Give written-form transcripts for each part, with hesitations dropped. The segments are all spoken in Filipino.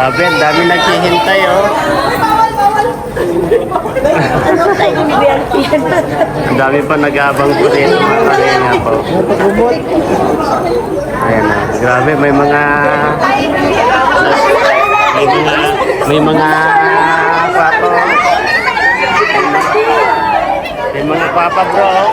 Grabe, ang dami naghihintay, oh. Ang dami pa nag-aabang po rin. Ayan nga po. Ayan na. Grabe, may mga papo. May mga papa, bro.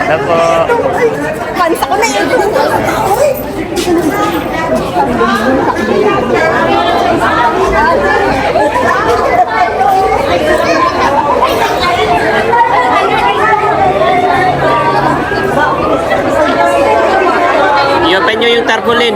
Apo. Pansa ko na yun. I-open nyo yung tarpaulin.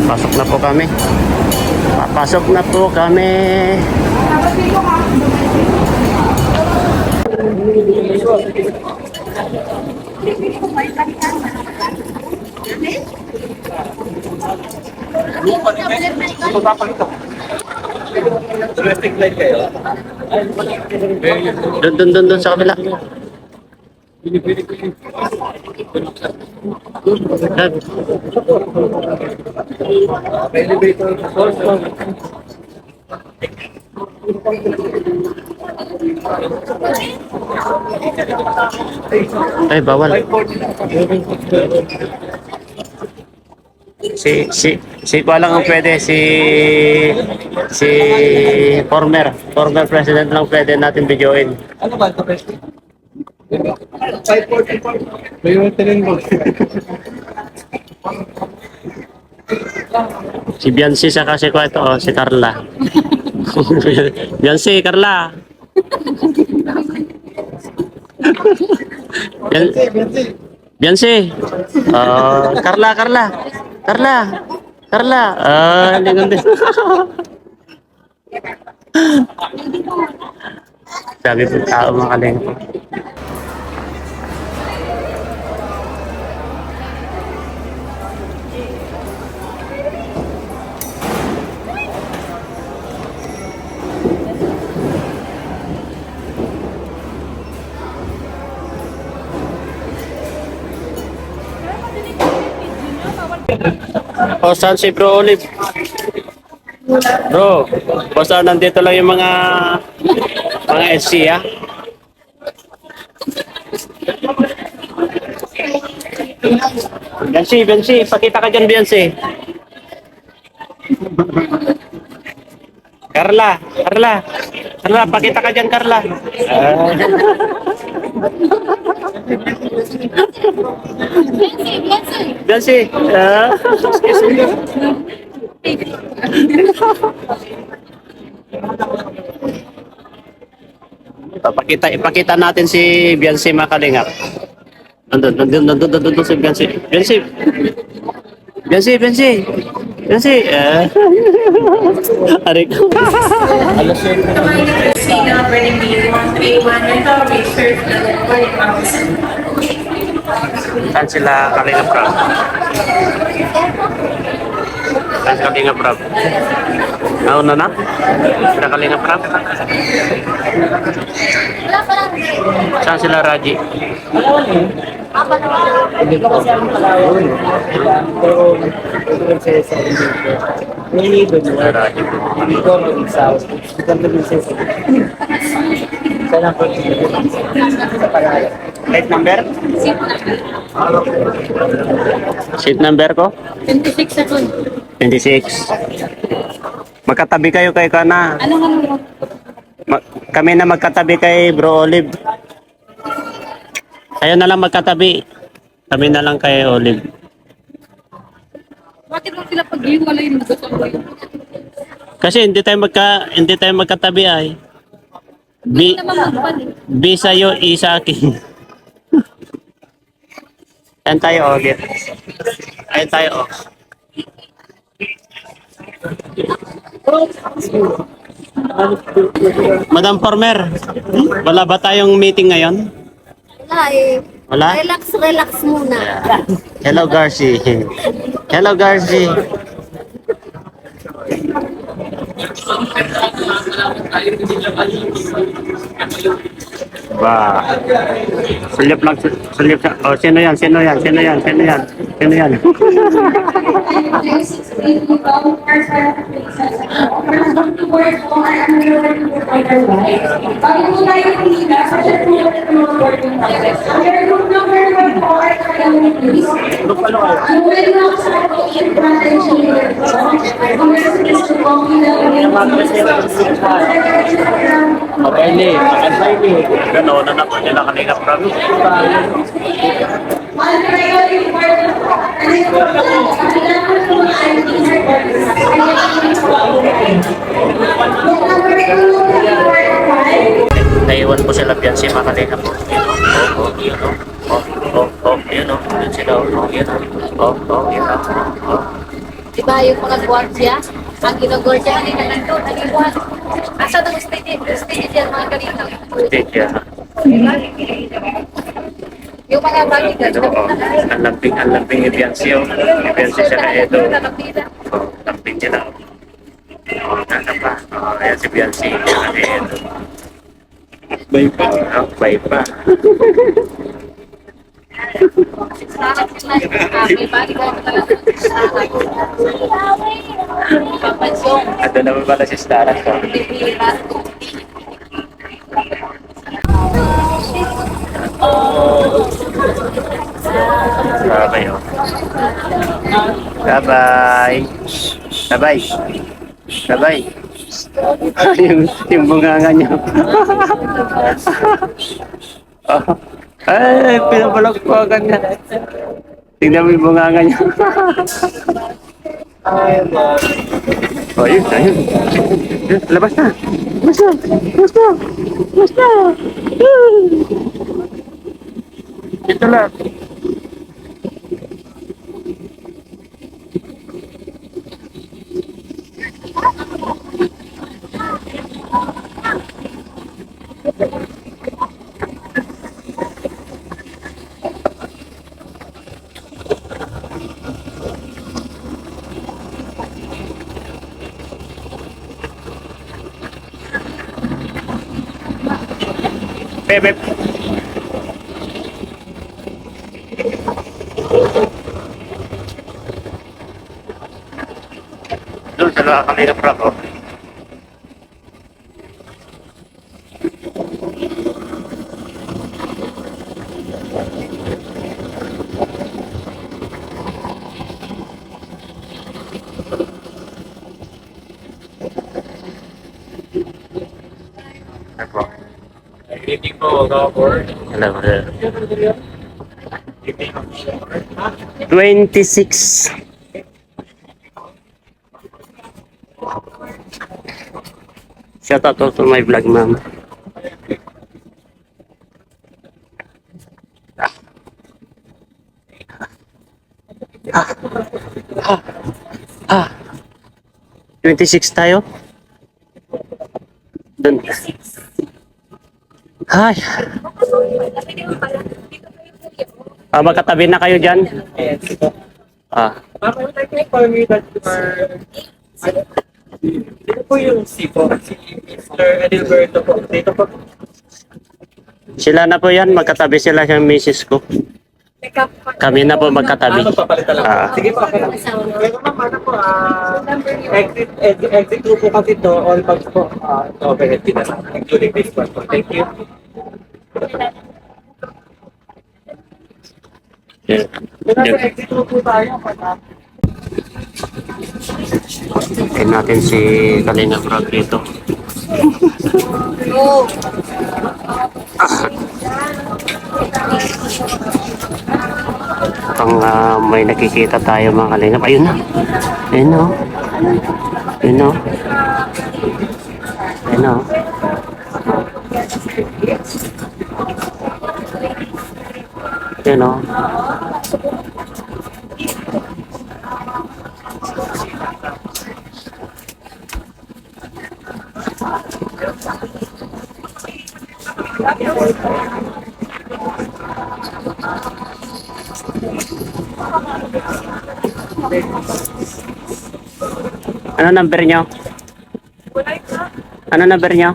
Pasok na po kami. Papasok na po kami. Doon sa kabila. Ay, bawal. Si ko lang ang pwede, si former president lang pwede natin videoin. Ano ba ito, President? 544. May yung mo. Si Biancy sa kasi ko ito, oh, si Carla. Biancy, Carla. Biancy. Carla. Hindi ganda. Sabi po tao mga kalengko. O, saan si Bro Olive? Bro, basta nandito lang yung mga SC, ha? Biancy, pakita ka dyan, Biancy. Carla, pakita ka dyan, Carla. Biancy, ipakita natin si Biancy Makalingap. Nandun si Biancy. Biancy. Aray ko. Alas yun. Saan sila Kalingap Rob? Saan si Kalingap Rob? Nauna na? Sila Kalingap Rob? Saan sila Raji? Hindi ko kasi ang Palawan. Pero ito yung sa Hindi. Hindi doon mo. Hindi ko mag-isaw. Ito ang prinsesa. Sana po sa Palawan. Plate number? Seat number ko? 26 ako. 26. Magkatabi kayo kay Kana. Ano? Kami na magkatabi kay Bro Olive. Kayo na lang magkatabi. Kami na lang kay Olive. Bakit mo sila pag-iwalay yung gusto ko? Kasi hindi tayo magkatabi ay. Hindi naman magpalit. B sa'yo, E sa akin. Ayan tayo, Olive. Ayan tayo, oh. Madam Former, wala ba tayong meeting ngayon? Wala eh. Wala? Relax, relax muna. Hello, Garci. Hello, Garci. Ba. Silip lang, silip. Oh, sino yan? Sino yan? Sino yan? Sino yan? Sino yan? Mabaili, makasayli. Ganoon na po nila kanina, promise. Naiwan po sila Beyonce, mga kanina po. Oh, yun o. Yun o. Yun sila o. Yun o. Yun o. Diba yung mga guardia? Ang ginagwardya kanina nandun, naging buwan. Asa ng stage yan mga kanina? Stage yan. Yung mga bodyguard. Ang lamping ni Beyonce o. Beyonce siya na ito. Oh, lamping sila. Oh, nana pa. Oh, ayan si Beyonce. Ito. Bay pa. Oh, bay pa. May bodyguard talaga. Papansyon. Ito naman pala si Stara. So. Bye-bye. Oh. Bye-bye. Bye-bye. Bye-bye. yung bunganga niya. Oh. Ay, pinabalak ko agad niya. Tingnan mo yung bunganga niya. Oh, yun, ayun. Labas na. Labas na. Labas na. Labas na. Ito lang. Bebe. Doon sa mga kanina prap, oh. Ako. Greeting po, Gabor. Hello, hello. 26. Shout out to my vlog, ma'am. Ah. 26 tayo? Dun. Ay. Magkatabi na kayo dyan? Ayan, ito. Ah. Ma'am, I would like to inform you that you are... Dito po yung si Mr. Adilberto po. Dito po. Sila na po yan, magkatabi sila yung misis ko. Kami na po magkatabi. Magpapalit talaga. Ah. Sige po, okay lang. Pero ma'am, ano po, exit group po kasi ito, all bags po, overhead din na lang, including this one po. Thank you. Yeah. Kaya nasa exit group po tayo. Tingnan natin si Kalina Vlog dito. Oo. Pang may nakikita tayo mga Kalina. Ayun na. Ayun na. Ayun na. Ayun na. Ayun na. Ano number nyo? Ano number nyo?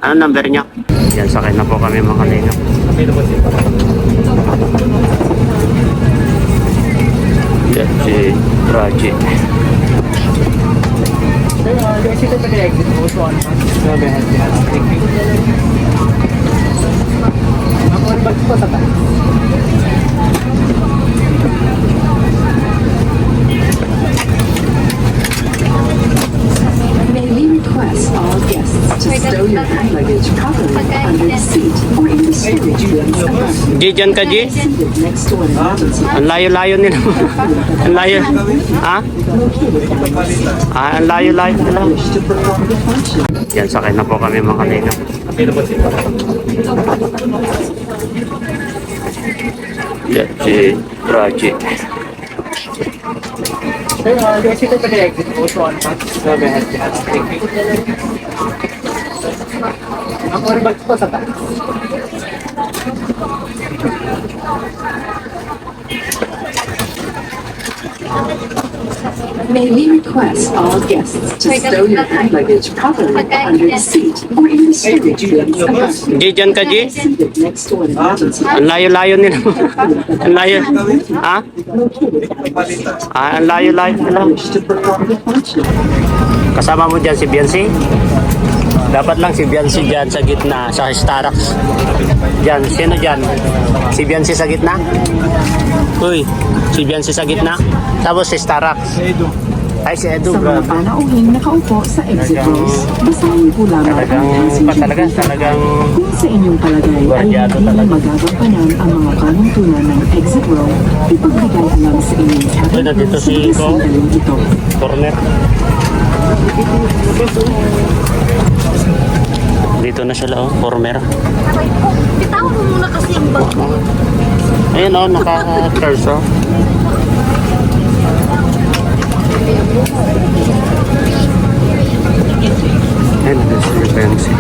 Ano number nyo? Yan, sakay na po kami mga kalingap. Yan si Raji. Guys, ito pag exit mo. So, ano? Grabe, thank you. Ako, ano ba po sa tayo? May we request all guests to stow your hand luggage properly under the seat or in the storage bins above you. G, dyan ka G? Seated next to an emergency Ang layo-layo nila. Ang layo. Ha? Ang layo-layo nila. wish to perform the function. Yan, sakay na po kami mga kalingap. Yan si Raji. Guys, ito pag exit mo. So, ano? Grabe, thank you. Ako, ano ba po sa tayo? May we request all guests to stow your hand luggage properly under the seat or in the storage bins above you. G, dyan ka G? Seated next to an emergency Ang layo-layo nila. Ang layo. Ha? Ang layo-layo nila. wish to perform the function. Kasama mo dyan si Biancy? Dapat lang si Biancy dyan sa gitna, sa Starbucks. Dyan, sino dyan? Si Biancy sa gitna? Uy, si Biancy sa gitna? Tapos si Starbucks. Ay, si Edu, Sa mga grabe. panauhing nakaupo sa exit rows, basahin po lamang Talagang, ang passenger talagang, briefing. talagang Kung sa inyong palagay ay Guardiado hindi talaga. magagampanan ang mga panuntunan ng exit row, ipagbigay alam sa inyong Uy, cabin nandito crew si sa Iko. sandaling ito. corner. Dito na sila, oh, corner. Bitawan mo muna kasi yung bag mo. Ayun, oh, naka-curse, oh. Ayun, si Biancy.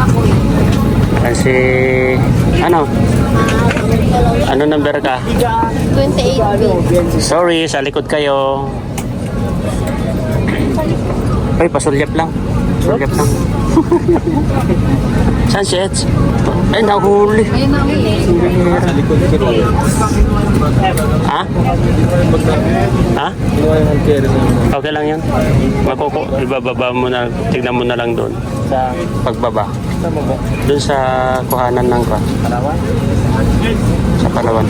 Kasi, ano? Ano number ka? 28B. Sorry, sa likod kayo. Ay, pasulyap lang. Pasulyap lang. Saan si Eds? Ay, nahuli. Ayun na ulit. Ha? Ha? Okay lang yan. Makuko, ibababa mo na, tignan mo na lang doon. Sa Pagbaba. mo po? Doon sa kuhanan ng ka. Palawan? Sa Palawan.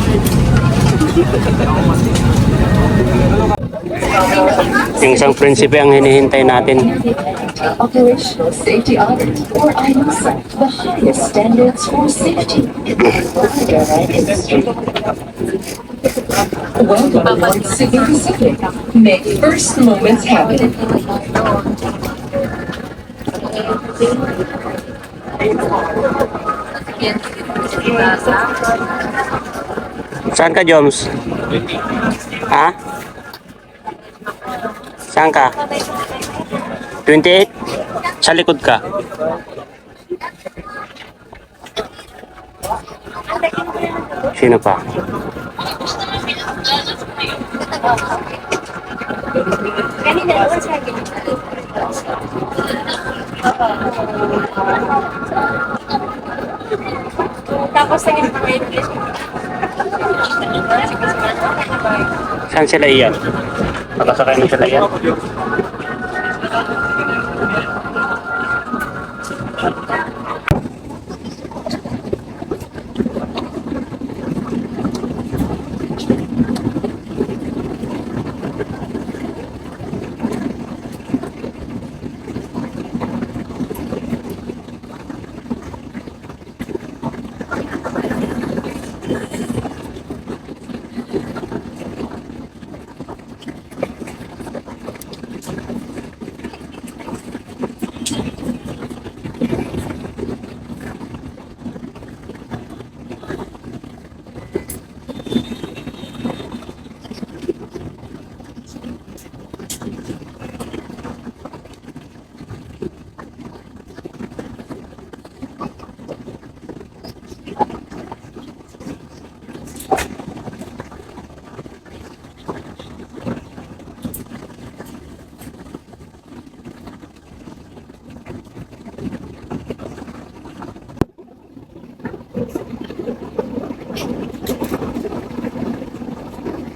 Yung isang prinsipe ang hinihintay natin. Operational Safety Audit, or IOSA, the highest standards for safety in the airline industry. Welcome aboard Cebu Pacific. Make first moments happen. Saan ka, Joms? Ha? Saan ka? 28? Sa likod ka. Sino pa? Kanina, doon sa akin. Tapos sa ganito may English. Saan sila iyan? Nakasakay na sila iyan?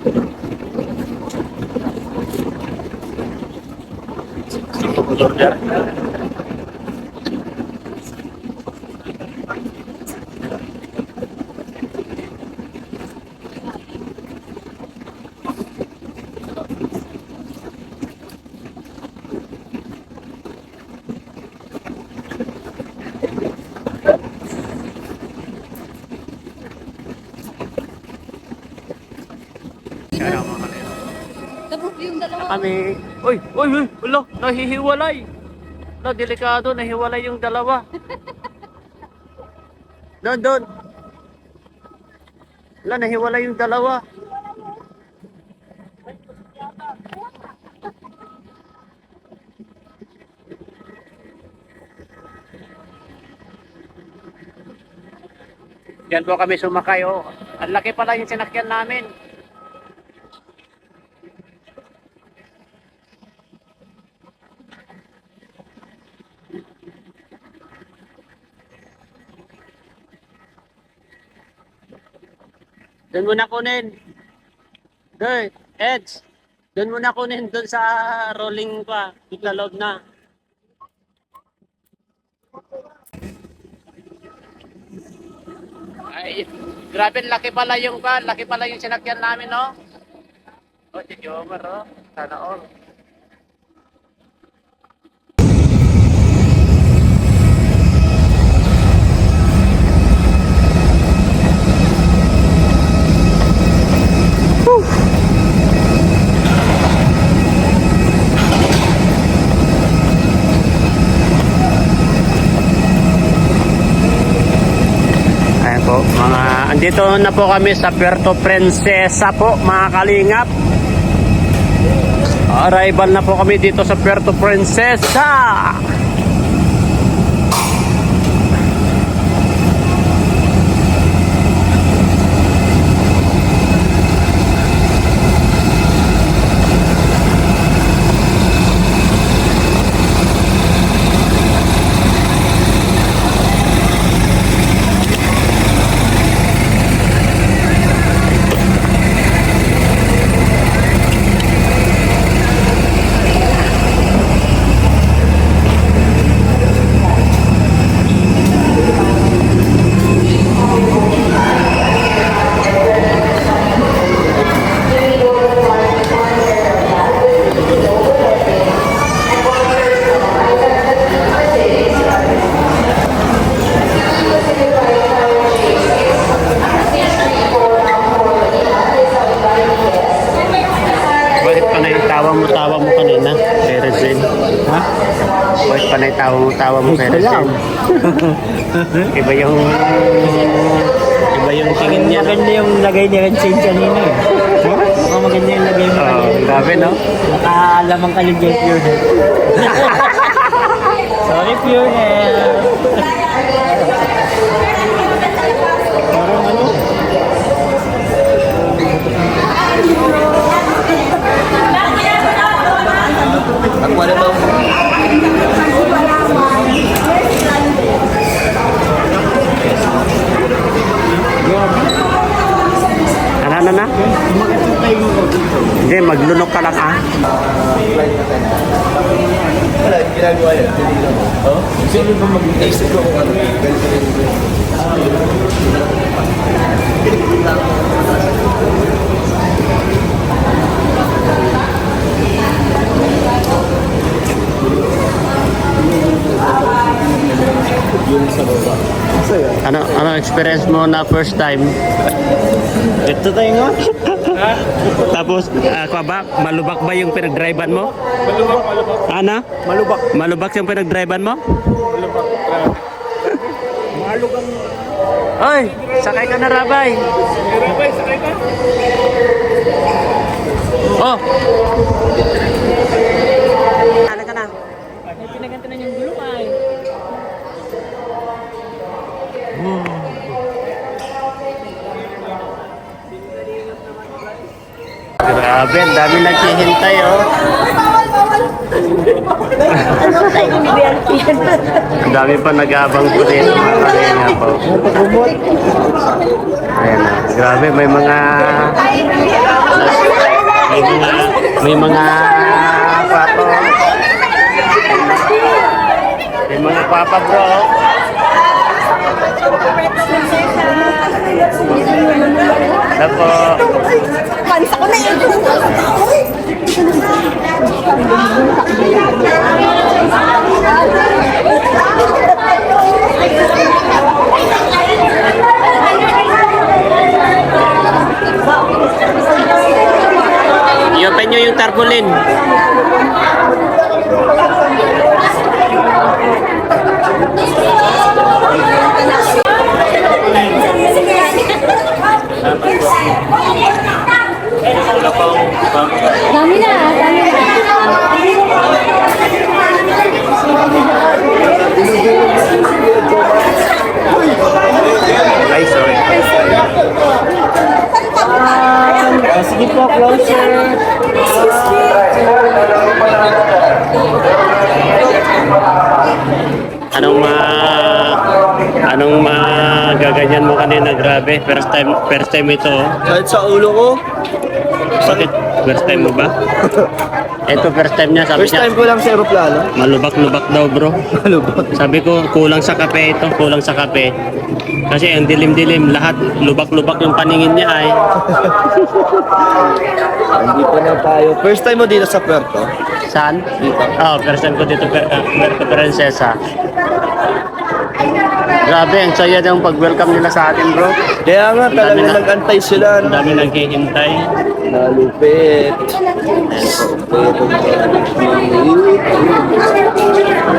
Order. Tapos yung dalawa. Kami, uy, uy, uy, ulo, nahihiwalay. No, delikado, nahiwalay yung dalawa. Doon, doon. Wala, nahiwalay yung dalawa. Diyan po kami sumakay, oh. Ang laki pala yung sinakyan namin. Doon muna kunin. Doon, Eds. Doon muna kunin doon sa rolling pa. Bigla loob na. Ay, grabe laki pala yung laki pala yung sinakyan namin, no? Oh, si Jomar, oh. Sana all. Ayan po, andito na po kami sa Puerto Princesa po, mga kalingap. Arrival na po kami dito sa Puerto Princesa. Tawa mo kanina, kay Regine. Ha? Bakit pa na tawa mo kay Regine? Iba yung tingin niya. Maganda yung lagay ni Regine kanina eh. Mukhang maganda yung lagay mo kanina. Grabe, no? Nakaalamang ka yung Purehead. Sorry, Purehead. Parang ano? Ako wala daw. Ano na? Hindi, maglunok ka lang, ah. Wala, ginagawa yan. Oh? Sino ba mag-taste ko kung ano? Ganito rin. Yung sa baba. Ano experience mo na first time? Ito tayo nga. Tapos, malubak ba yung pinag-drivean mo? Malubak. Ano? Malubak. Malubak yung pinag-drivean mo? Malubak. Malugang. Oy, sakay ka na, Rabay. Rabay, sakay ka? Oh! Ano ka na? Ay, pinaganta na yung gulong ay. Grabe, ang dami naghihintay, oh. Ang dami pa nag-abang po dito, mga kalina po. Ayan, grabe, may mga May mga pato. May mga papa bro. Dapo. I-open nyo yung tarpaulin. Dami na, dami na. Ay, sorry. Sige po, closer. Anong magaganyan mo kanina? Grabe, first time ito. Oh. Kahit sa ulo ko. Bakit? First time mo ba? Ito first time niya, sabi First niya. time ko lang sa aeroplano. Malubak-lubak daw bro. Malubak. Sabi ko, kulang sa kape ito, kulang sa kape. Kasi ang dilim-dilim, lahat lubak-lubak yung paningin niya ay. Hindi pa na tayo. First time mo dito sa Puerto. Saan? Dito. Oh, first time ko dito, Puerto Princesa. Grabe, ang saya ng pag-welcome nila sa atin bro. Kaya nga, Ang dami talagang na- nag-antay sila. Ang dami naghihintay. Nalupit.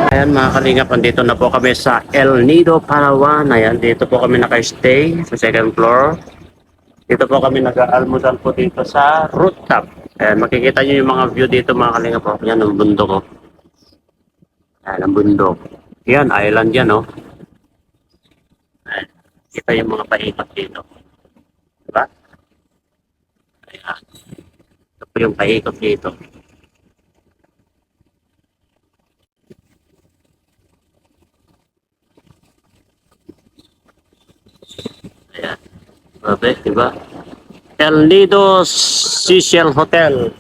Ayan mga kalingap, andito na po kami sa El Nido, Palawan. Ayan, dito po kami naka-stay sa second floor. Dito po kami nag-almusal po dito sa rooftop. Ayan, makikita nyo yung mga view dito mga kalingap po. Yan ang bundok ko. Ayan ang bundok. Yan, island yan oh. Ayan, kita yung mga paikot dito. Diba? Ayan. Ito po yung paikot dito. Ayan. Grabe, diba? El Nido Seashell Hotel.